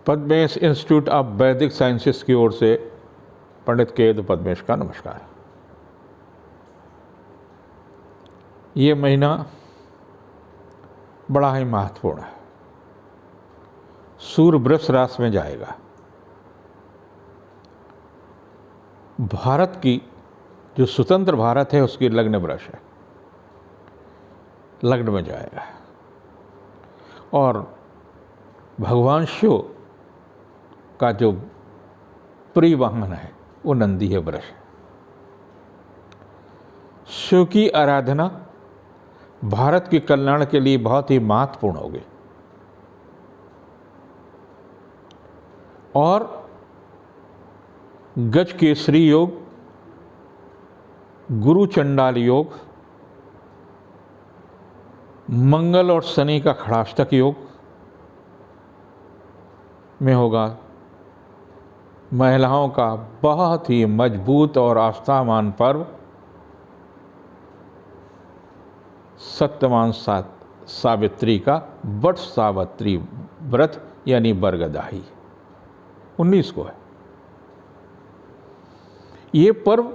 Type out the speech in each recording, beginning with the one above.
Padmesh institute of वैदिक sciences की ओर से पंडित केतु पद्मेश का नमस्कार। ये महीना बड़ा ही महत्वपूर्ण है। सूर्य वृष राशि में जाएगा। भारत की जो स्वतंत्र भारत है उसकी लग्न वृष है, लग्न में जाएगा। और भगवान शिव का जो प्रिय वाहन है वो नंदी है, वृष। शिव की आराधना भारत के कल्याण के लिए बहुत ही महत्वपूर्ण होगी। और गज केसरी योग, गुरु चंडाल योग, मंगल और शनि का खड़ाष्टक योग में होगा। महिलाओं का बहुत ही मजबूत और आस्थावान पर्व सत्यवान सावित्री का वट सावित्री व्रत यानी बरगदाही 19 को है। ये पर्व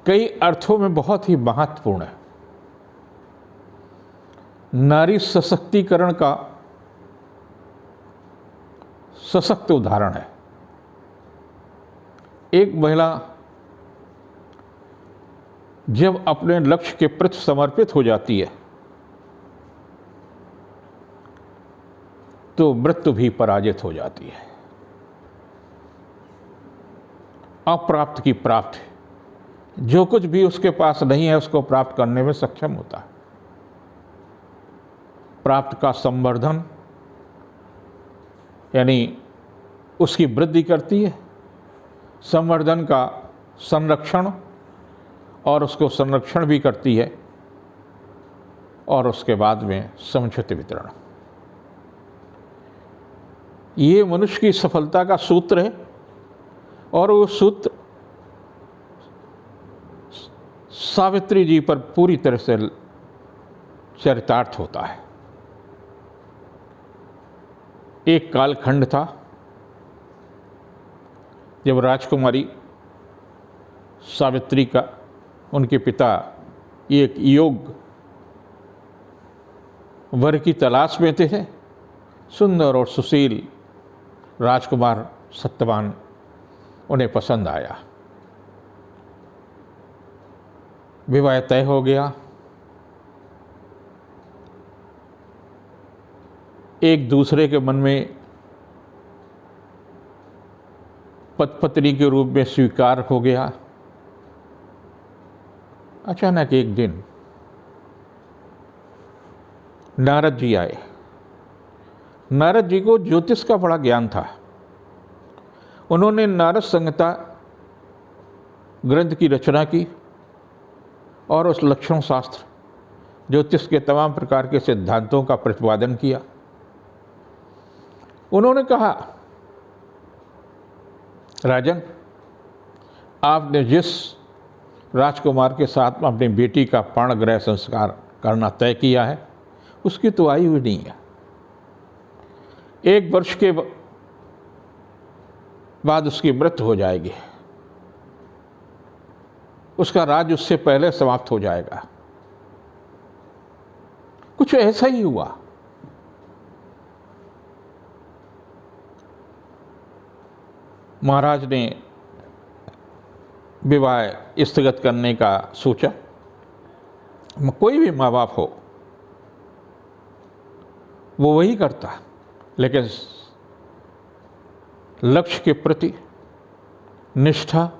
कई अर्थों में बहुत ही महत्वपूर्ण है। नारी सशक्तिकरण का सशक्त उदाहरण है। एक महिला जब अपने लक्ष्य के प्रति समर्पित हो जाती है तो मृत्यु भी पराजित हो जाती है। अप्राप्त की प्राप्त, जो कुछ भी उसके पास नहीं है उसको प्राप्त करने में सक्षम होता है। प्राप्त का संवर्धन यानी उसकी वृद्धि करती है, संवर्धन का संरक्षण और उसको संरक्षण भी करती है, और उसके बाद में समुचित वितरण। ये मनुष्य की सफलता का सूत्र है। और वो सूत्र सावित्री जी पर पूरी तरह से चरितार्थ होता है। एक कालखंड था जब राजकुमारी सावित्री का उनके पिता एक योग वर की तलाश में थे। सुंदर और सुशील राजकुमार सत्यवान उन्हें पसंद आया। विवाह तय हो गया। एक दूसरे के मन में पति पत्नी के रूप में स्वीकार हो गया। अचानक एक दिन नारद जी आए। नारद जी को ज्योतिष का बड़ा ज्ञान था। उन्होंने नारद संहिता ग्रंथ की रचना की और उस लक्षण शास्त्र ज्योतिष के तमाम प्रकार के सिद्धांतों का प्रतिपादन किया। उन्होंने कहा, राजन, आपने जिस राजकुमार के साथ अपनी बेटी का प्राणग्रह संस्कार करना तय किया है उसकी तो आयु ही नहीं है। 1 वर्ष के बाद उसकी मृत्यु हो जाएगी। उसका राज्य उससे पहले समाप्त हो जाएगा। कुछ ऐसा ही हुआ। महाराज ने विवाह स्थगित करने का सोचा। कोई भी माँ बाप हो वो वही करता, लेकिन लक्ष्य के प्रति निष्ठा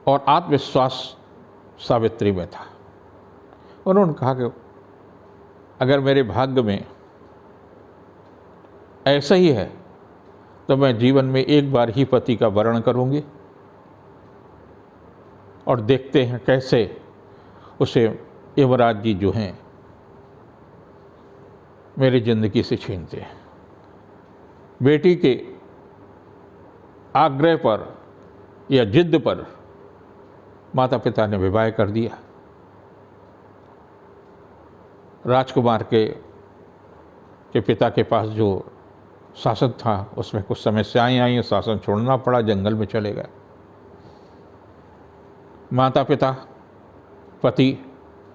और आत्मविश्वास सावित्री में था। उन्होंने कहा कि अगर मेरे भाग्य में ऐसा ही है तो मैं जीवन में एक बार ही पति का वरण करूंगी, और देखते हैं कैसे उसे यमराज जी जो हैं मेरी जिंदगी से छीनते हैं। बेटी के आग्रह पर या जिद पर माता पिता ने विवाह कर दिया। राजकुमार के कि पिता के पास जो शासन था उसमें कुछ समस्याएं आई, शासन छोड़ना पड़ा, जंगल में चले गए। माता पिता, पति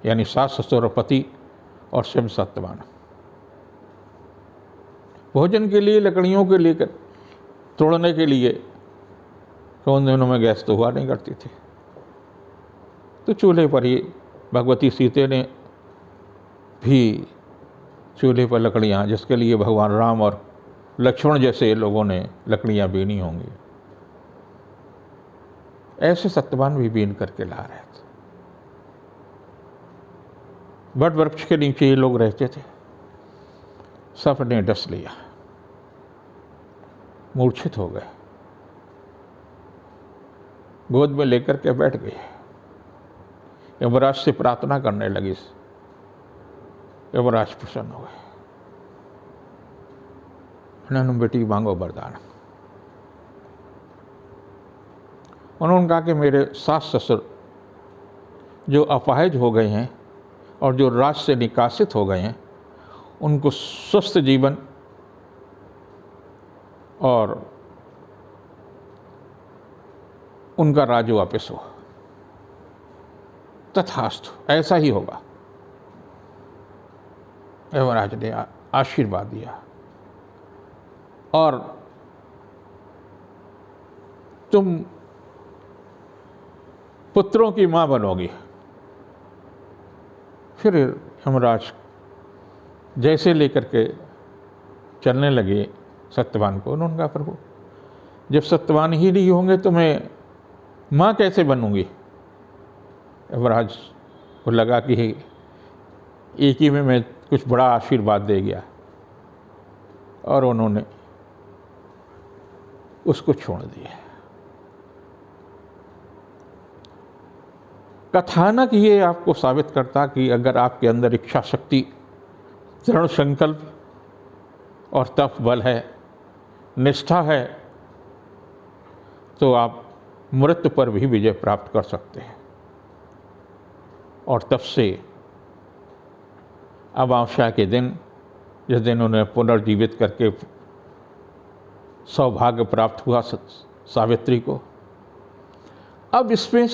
यानी सास ससुर और पति और शिव सत्यवान भोजन के लिए लकड़ियों के लेकर तोड़ने के लिए, तो उन दिनों में गैस तो हुआ नहीं करती थी, तो चूल्हे पर ही भगवती सीते ने भी चूल्हे पर लकड़ियाँ, जिसके लिए भगवान राम और लक्ष्मण जैसे लोगों ने लकड़ियाँ बीनी होंगी, ऐसे सत्यवान भी बीन करके ला रहे थे। वट वृक्ष के नीचे ये लोग रहते थे। सांप ने डस लिया, मूर्छित हो गए, गोद में लेकर के बैठ गए। यमराज से प्रार्थना करने लगी। यमराज प्रसन्न हो गए। उन्होंने बेटी मांगो वरदान। उन्होंने कहा कि मेरे सास ससुर जो अपाहिज हो गए हैं और जो राज से निकासित हो गए हैं, उनको स्वस्थ जीवन और उनका राज वापस हो। तथास्तु, ऐसा ही होगा। यमराज ने आशीर्वाद दिया और तुम पुत्रों की मां बनोगी। फिर यमराज जैसे लेकर के चलने लगे सत्यवान को, उन्होंने कहा प्रभु जब सत्यवान ही नहीं होंगे तो मैं मां कैसे बनूंगी। यमराज को लगा कि एक ही में मैं कुछ बड़ा आशीर्वाद दे गया, और उन्होंने उसको छोड़ दिया। कथानक ये आपको साबित करता कि अगर आपके अंदर इच्छा शक्ति, दृढ़ संकल्प और तप बल है, निष्ठा है, तो आप मृत्यु पर भी विजय प्राप्त कर सकते हैं। और तब से अमावस्या के दिन, जिस दिन उन्हें पुनर्जीवित करके सौभाग्य प्राप्त हुआ सावित्री को, अब इसमें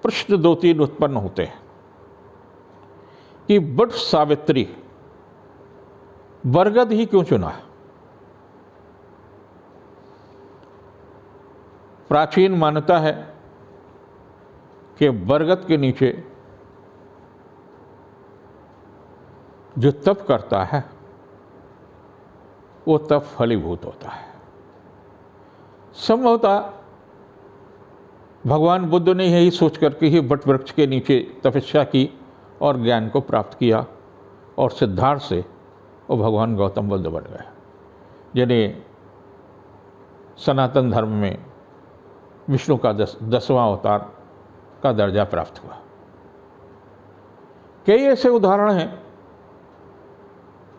प्रश्न 2-3 उत्पन्न होते हैं कि वट सावित्री बरगद ही क्यों चुना। प्राचीन मान्यता है कि बरगद के नीचे जो तप करता है वो तप फलीभूत होता है। संभवतः भगवान बुद्ध ने यही सोच करके ही वट वृक्ष के नीचे तपस्या की और ज्ञान को प्राप्त किया, और सिद्धार्थ से वो भगवान गौतम बुद्ध बन गए, जिन्हें सनातन धर्म में विष्णु का 10वां अवतार का दर्जा प्राप्त हुआ। कई ऐसे उदाहरण हैं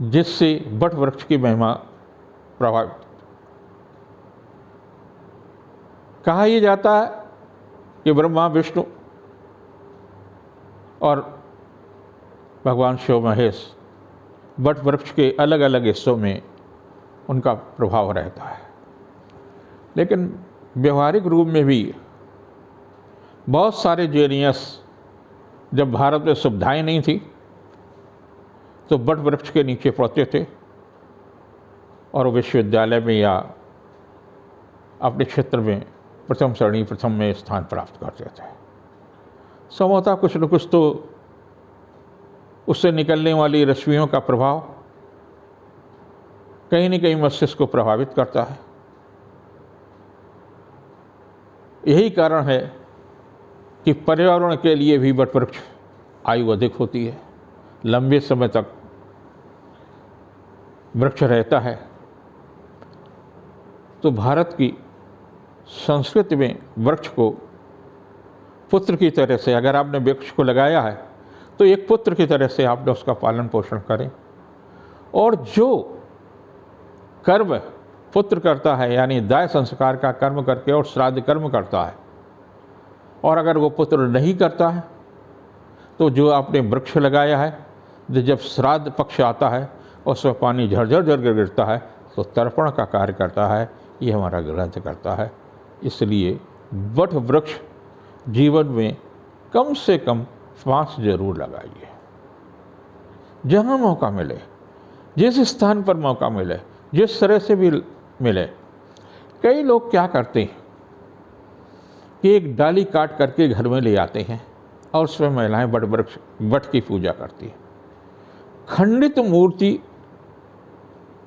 जिससे वट वृक्ष की महिमा प्रभावित। कहा यह जाता है कि ब्रह्मा, विष्णु और भगवान शिव महेश वट वृक्ष के अलग अलग हिस्सों में उनका प्रभाव रहता है, लेकिन व्यवहारिक रूप में भी बहुत सारे जीनियस, जब भारत में सुविधाएं नहीं थी तो वट वृक्ष के नीचे पढ़ते थे और विश्वविद्यालय में या अपने क्षेत्र में प्रथम श्रेणी, प्रथम में स्थान प्राप्त करते थे। संभवतः कुछ न कुछ तो उससे निकलने वाली रश्मियों का प्रभाव कहीं न कहीं मस्तिष्क को प्रभावित करता है। यही कारण है कि पर्यावरण के लिए भी वट वृक्ष आयु अधिक होती है, लंबे समय तक वृक्ष रहता है। तो भारत की संस्कृति में वृक्ष को पुत्र की तरह से, अगर आपने वृक्ष को लगाया है तो एक पुत्र की तरह से आपने उसका पालन पोषण करें, और जो कर्म पुत्र करता है, यानी दाय संस्कार का कर्म करके और श्राद्ध कर्म करता है, और अगर वो पुत्र नहीं करता है तो जो आपने वृक्ष लगाया है, जब श्राद्ध पक्ष आता है उसमें पानी झरझर झरझर गिरता है तो तर्पण का कार्य करता है। ये हमारा ग्रंथ करता है। इसलिए वट वृक्ष जीवन में कम से कम 5 जरूर लगाइए। जहाँ मौका मिले, जिस स्थान पर मौका मिले, जिस तरह से भी मिले। कई लोग क्या करते हैं कि एक डाली काट करके घर में ले आते हैं और उसमें महिलाएं वट की पूजा करती हैं। खंडित मूर्ति,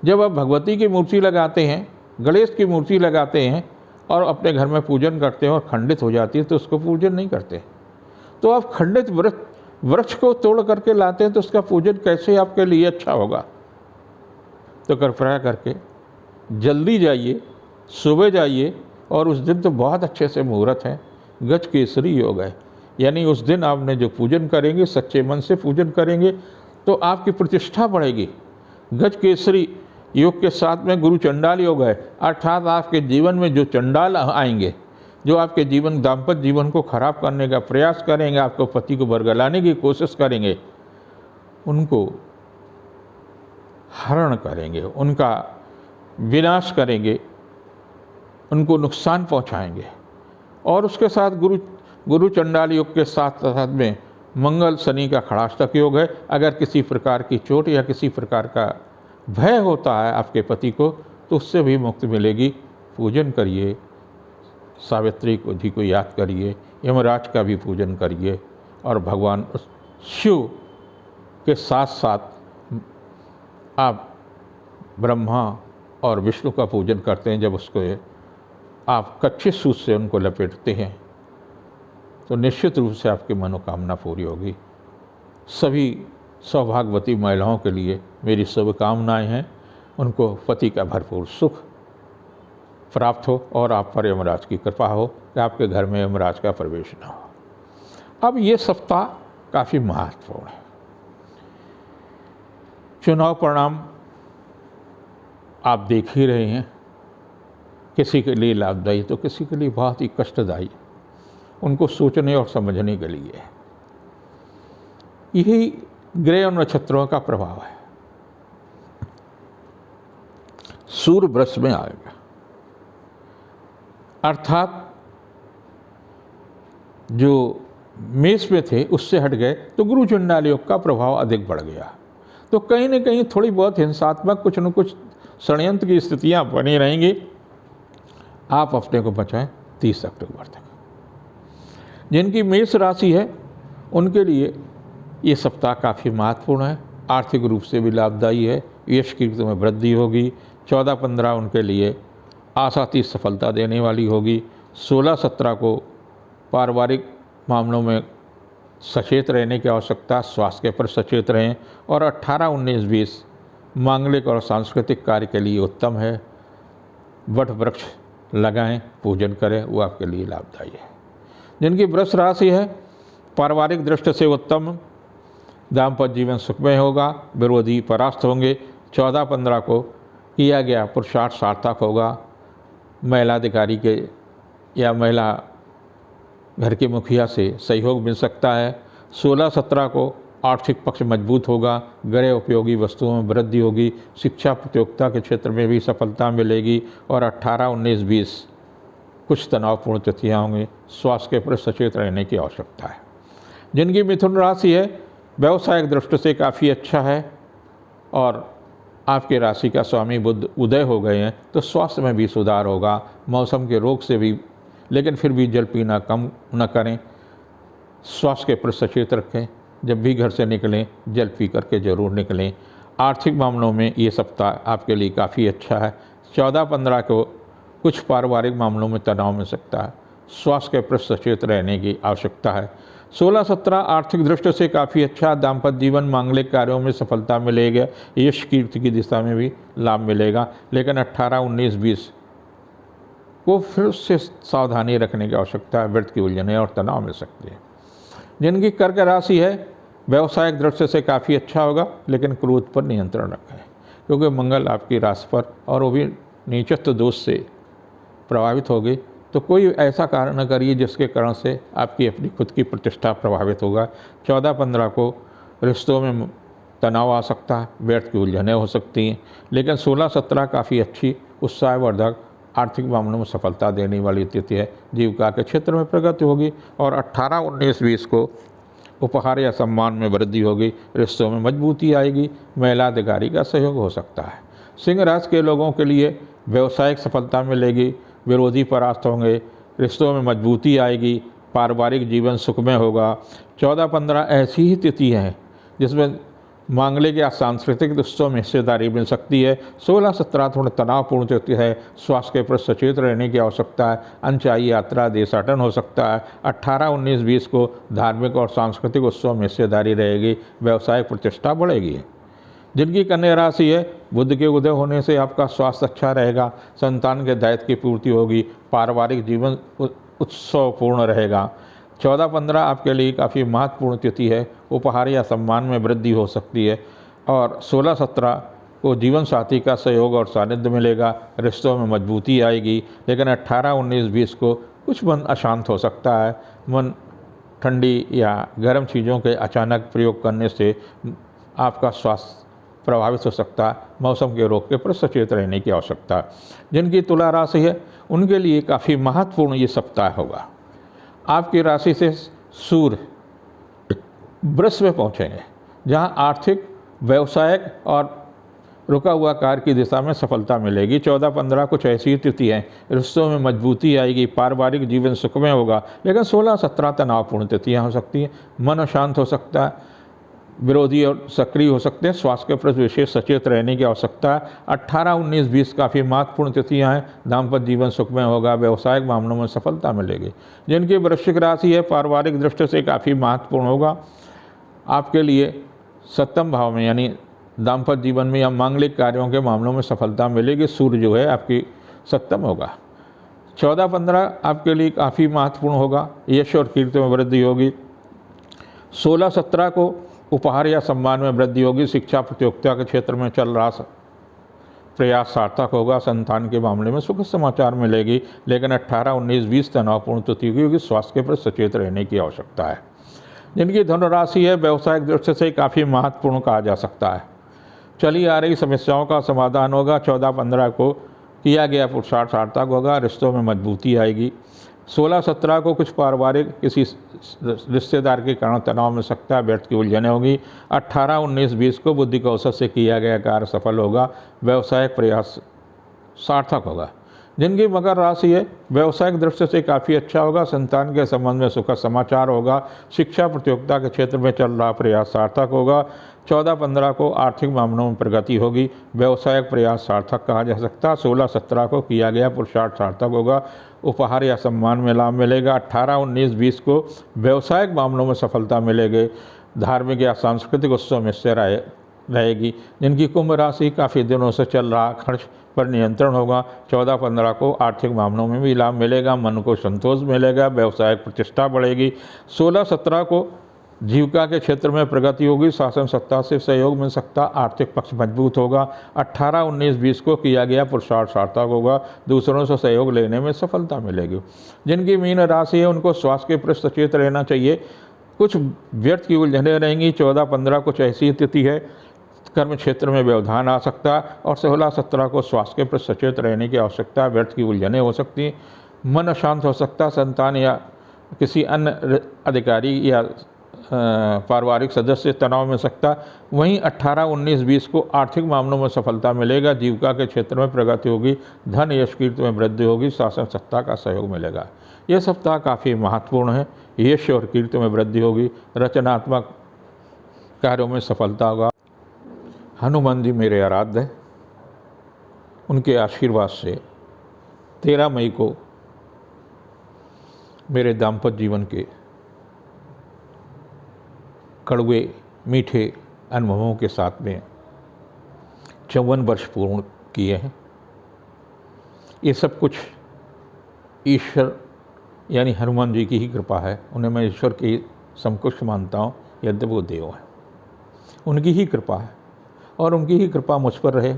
जब आप भगवती की मूर्ति लगाते हैं, गणेश की मूर्ति लगाते हैं और अपने घर में पूजन करते हैं और खंडित हो जाती है तो उसको पूजन नहीं करते। तो आप खंडित वृक्ष को तोड़ करके लाते हैं तो उसका पूजन कैसे आपके लिए अच्छा होगा। तो कृपया करके जल्दी जाइए, सुबह जाइए, और उस दिन तो बहुत अच्छे से मुहूर्त है, गज केसरी योग है। यानी उस दिन आपने जो पूजन करेंगे, सच्चे मन से पूजन करेंगे तो आपकी प्रतिष्ठा बढ़ेगी। गज केसरी योग के साथ में गुरु चंडाल योग है, अर्थात आपके जीवन में जो चंडाल आएंगे, जो आपके जीवन दाम्पत्य जीवन को खराब करने का प्रयास करेंगे, आपको पति को बरगलाने की कोशिश करेंगे, उनको हरण करेंगे, उनका विनाश करेंगे, उनको नुकसान पहुंचाएंगे। और उसके साथ गुरु चंडाल योग के साथ में मंगल शनि का खड़ाष्टक योग है। अगर किसी प्रकार की चोट या किसी प्रकार का भय होता है आपके पति को तो उससे भी मुक्ति मिलेगी। पूजन करिए, सावित्री को जी को याद करिए, यमराज का भी पूजन करिए, और भगवान शिव के साथ साथ आप ब्रह्मा और विष्णु का पूजन करते हैं। जब उसको आप कच्चे सूत से उनको लपेटते हैं तो निश्चित रूप से आपकी मनोकामना पूरी होगी। सभी सौभाग्यवती महिलाओं के लिए मेरी शुभकामनाएं हैं। उनको पति का भरपूर सुख प्राप्त हो और आप पर यमराज की कृपा हो कि आपके घर में यमराज का प्रवेश न हो। अब ये सप्ताह काफ़ी महत्वपूर्ण है। चुनाव परिणाम आप देख ही रहे हैं, किसी के लिए लाभदायी तो किसी के लिए बहुत ही कष्टदायी। उनको सोचने और समझने के लिए यही ग्रह और नक्षत्रों का प्रभाव है। सूर्य वृष में आएगा, अर्थात जो मेष में थे उससे हट गए तो गुरु चंडाल योग का प्रभाव अधिक बढ़ गया। तो कहीं न कहीं थोड़ी बहुत हिंसात्मक कुछ न कुछ षड्यंत्र की स्थितियां बनी रहेंगी। आप अपने को बचाएं 30 अक्टूबर तक। जिनकी मेष राशि है उनके लिए ये सप्ताह काफ़ी महत्वपूर्ण है। आर्थिक रूप से भी लाभदायी है, यश कीर्ति में वृद्धि होगी। 14-15 उनके लिए आशातीत सफलता देने वाली होगी। 16-17 को पारिवारिक मामलों में सचेत रहने की आवश्यकता, स्वास्थ्य पर सचेत रहें। और 18-19-20 मांगलिक और सांस्कृतिक कार्य के लिए उत्तम है। वट वृक्ष लगाएं, पूजन करें, वो आपके लिए लाभदायी है। जिनकी वृष राशि है पारिवारिक दृष्टि से उत्तम, दाम्पत्य जीवन सुखमय होगा, विरोधी परास्त होंगे। 14-15 को किया गया पुरुषार्थ सार्थक होगा। महिला अधिकारी के या महिला घर के मुखिया से सहयोग मिल सकता है। 16-17 को आर्थिक पक्ष मजबूत होगा, गृह उपयोगी वस्तुओं में वृद्धि होगी, शिक्षा प्रतियोगिता के क्षेत्र में भी सफलता मिलेगी। और 18-19-20 कुछ तनावपूर्ण तिथियाँ होंगी, स्वास्थ्य के प्रति सचेत रहने की आवश्यकता है। जिनकी मिथुन राशि है व्यवसायिक दृष्टि से काफ़ी अच्छा है और आपके राशि का स्वामी बुध उदय हो गए हैं तो स्वास्थ्य में भी सुधार होगा। मौसम के रोग से भी, लेकिन फिर भी जल पीना कम न करें, स्वास्थ्य के प्रति सचेत रखें। जब भी घर से निकलें जल पी करके ज़रूर निकलें। आर्थिक मामलों में ये सप्ताह आपके लिए काफ़ी अच्छा है। 14-15 को कुछ पारिवारिक मामलों में तनाव मिल सकता है, स्वास्थ्य के प्रति सचेत रहने की आवश्यकता है। 16-17 आर्थिक दृष्टि से काफ़ी अच्छा, दाम्पत्य जीवन मांगलिक कार्यों में सफलता मिलेगा, यश कीर्ति की दिशा में भी लाभ मिलेगा। लेकिन 18-19-20 को फिर से सावधानी रखने की आवश्यकता है, व्यर्थ की उलझनें और तनाव मिल सकती है। जिनकी कर्क राशि है व्यवसायिक दृष्टि से काफ़ी अच्छा होगा, लेकिन क्रोध पर नियंत्रण रखें क्योंकि मंगल आपकी राशि पर और वो भी नीचत्व दोष से प्रभावित होगी। तो कोई ऐसा कार्य न करिए जिसके कारण से आपकी अपनी खुद की प्रतिष्ठा प्रभावित होगा। 14-15 को रिश्तों में तनाव आ सकता है, व्यर्थ की उलझनें हो सकती हैं। लेकिन 16-17 काफ़ी अच्छी उत्साहवर्धक आर्थिक मामलों में सफलता देने वाली तिथि है। जीविका के क्षेत्र में प्रगति होगी और 18, 19, 20 को उपहार या सम्मान में वृद्धि होगी, रिश्तों में मजबूती आएगी, महिला अधिकारी का सहयोग हो सकता है। सिंह राशि के लोगों के लिए व्यवसायिक सफलता मिलेगी, विरोधी परास्त होंगे, रिश्तों में मजबूती आएगी, पारिवारिक जीवन सुखमय होगा। 14-15 ऐसी ही तिथि हैं जिसमें मांगलिक या सांस्कृतिक रिश्तों में हिस्सेदारी मिल सकती है। 16-17 थोड़ा तनावपूर्ण तिथि है, स्वास्थ्य के प्रति सचेत रहने की आवश्यकता है, अनचाही यात्रा देशाटन हो सकता है। 18, 19, 20 को धार्मिक और सांस्कृतिक उत्सवों में हिस्सेदारी रहेगी, व्यवसायिक प्रतिष्ठा बढ़ेगी। जिनकी कन्या राशि है, बुध के उदय होने से आपका स्वास्थ्य अच्छा रहेगा, संतान के दायित्व की पूर्ति होगी, पारिवारिक जीवन उत्सवपूर्ण रहेगा। 14-15 आपके लिए काफ़ी महत्वपूर्ण तिथि है, उपहार या सम्मान में वृद्धि हो सकती है। और 16-17 को जीवन साथी का सहयोग और सानिध्य मिलेगा, रिश्तों में मजबूती आएगी। लेकिन 18, 19, 20 को कुछ मन अशांत हो सकता है, मन ठंडी या गर्म चीज़ों के अचानक प्रयोग करने से आपका स्वास्थ्य प्रभावित हो सकता है। मौसम के रोग के प्रति सचेत रहने की आवश्यकता है। जिनकी तुला राशि है उनके लिए काफ़ी महत्वपूर्ण ये सप्ताह होगा। आपकी राशि से सूर्य वृष में पहुँचेंगे, जहाँ आर्थिक, व्यवसायिक और रुका हुआ कार्य की दिशा में सफलता मिलेगी। 14-15 कुछ ऐसी तिथि हैं, रिश्तों में मजबूती आएगी, पारिवारिक जीवन सुखमय होगा। लेकिन 16-17 तनावपूर्ण तिथियाँ हो सकती हैं, मन अशांत हो सकता है, विरोधी और सक्रिय हो सकते हैं, स्वास्थ्य के प्रति विशेष सचेत रहने की आवश्यकता है। 18, 19, 20 काफ़ी महत्वपूर्ण तिथियाँ हैं, दाम्पत्य जीवन सुखमय होगा, व्यवसायिक मामलों में सफलता मिलेगी। जिनकी वृश्चिक राशि है, पारिवारिक दृष्टि से काफ़ी महत्वपूर्ण होगा। आपके लिए 7वें भाव में यानी दाम्पत्य जीवन में या मांगलिक कार्यों के मामलों में सफलता मिलेगी। सूर्य जो है आपकी 7वें होगा। 14-15 आपके लिए काफ़ी महत्वपूर्ण होगा, यश और कीर्ति में वृद्धि होगी। 16-17 को उपहार या सम्मान में वृद्धि होगी, शिक्षा प्रतियोगिता के क्षेत्र में चल रहा प्रयास सार्थक होगा, संतान के मामले में सुखद समाचार मिलेगी। लेकिन 18, 19, 20 तनावपूर्ण तिथि होगी, स्वास्थ्य के प्रति सचेत रहने की आवश्यकता है। जिनकी धनुराशि है, व्यवसायिक दृष्टि से काफ़ी महत्वपूर्ण कहा जा सकता है। चली आ रही समस्याओं का समाधान होगा। 14-15 को किया गया पुरुषार्थ सार्थक होगा, रिश्तों में मजबूती आएगी। 16-17 को कुछ पारिवारिक किसी रिश्तेदार के कारण तनाव मिल सकता है, व्यर्थ की उलझनें होगी। 18, 19, 20 को बुद्धि कौशल से किया गया कार्य सफल होगा, व्यवसायिक प्रयास सार्थक होगा। जिनकी मकर राशि है, व्यवसायिक दृष्टि से काफ़ी अच्छा होगा, संतान के संबंध में सुखद समाचार होगा, शिक्षा प्रतियोगिता के क्षेत्र में चल रहा प्रयास सार्थक होगा। 14-15 को आर्थिक मामलों में प्रगति होगी, व्यवसायिक प्रयास सार्थक कहा जा सकता है। 16-17 को किया गया पुरुषार्थ सार्थक होगा, उपहार या सम्मान में लाभ मिलेगा। 18, 19, 20 को व्यवसायिक मामलों में सफलता मिलेगी, धार्मिक या सांस्कृतिक उत्सव में हिस्से रहेगी। जिनकी कुंभ राशि काफ़ी दिनों से चल रहा खर्च पर नियंत्रण होगा। 14-15 को आर्थिक मामलों में भी लाभ मिलेगा, मन को संतोष मिलेगा, व्यवसायिक प्रतिष्ठा बढ़ेगी। 16-17 को जीविका के क्षेत्र में प्रगति होगी, शासन सत्ता से सहयोग मिल सकता, आर्थिक पक्ष मजबूत होगा। 18, 19, 20 को किया गया पुरुषार्थ सार्थक होगा, दूसरों से सहयोग लेने में सफलता मिलेगी। जिनकी मीन राशि है उनको स्वास्थ्य के प्रति सचेत रहना चाहिए, कुछ व्यर्थ की उलझनें रहेंगी। 14-15 कुछ ऐसी तिथि है, कर्म क्षेत्र में व्यवधान आ सकता है। और 16-17 को स्वास्थ्य के प्रति सचेत रहने की आवश्यकता है, व्यर्थ की उलझनें हो सकती हैं, मन अशांत हो सकता है, संतान या किसी अन्य अधिकारी या पारिवारिक सदस्य तनाव में सकता। वहीं 18, 19, 20 को आर्थिक मामलों में सफलता मिलेगा, जीविका के क्षेत्र में प्रगति होगी, धन यश कीर्ति में वृद्धि होगी, शासन सत्ता का सहयोग मिलेगा। यह सप्ताह काफ़ी महत्वपूर्ण है, यश और कीर्ति में वृद्धि होगी, रचनात्मक कार्यों में सफलता होगा। हनुमान जी मेरे आराध्य हैं, उनके आशीर्वाद से 13 मई को मेरे दाम्पत्य जीवन के कड़वे मीठे अनुभवों के साथ में 54 वर्ष पूर्ण किए हैं। ये सब कुछ ईश्वर यानी हनुमान जी की ही कृपा है। उन्हें मैं ईश्वर की समकक्ष मानता हूँ, यद्यपि वो देव हैं। उनकी ही कृपा है और उनकी ही कृपा मुझ पर रहे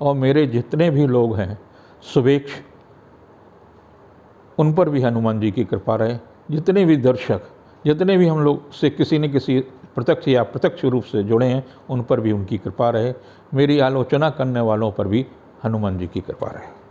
और मेरे जितने भी लोग हैं शुभेच्छ, उन पर भी हनुमान जी की कृपा रहे। जितने भी दर्शक, जितने भी हम लोग से किसी न किसी प्रत्यक्ष या प्रत्यक्ष रूप से जुड़े हैं उन पर भी उनकी कृपा रहे। मेरी आलोचना करने वालों पर भी हनुमान जी की कृपा रहे।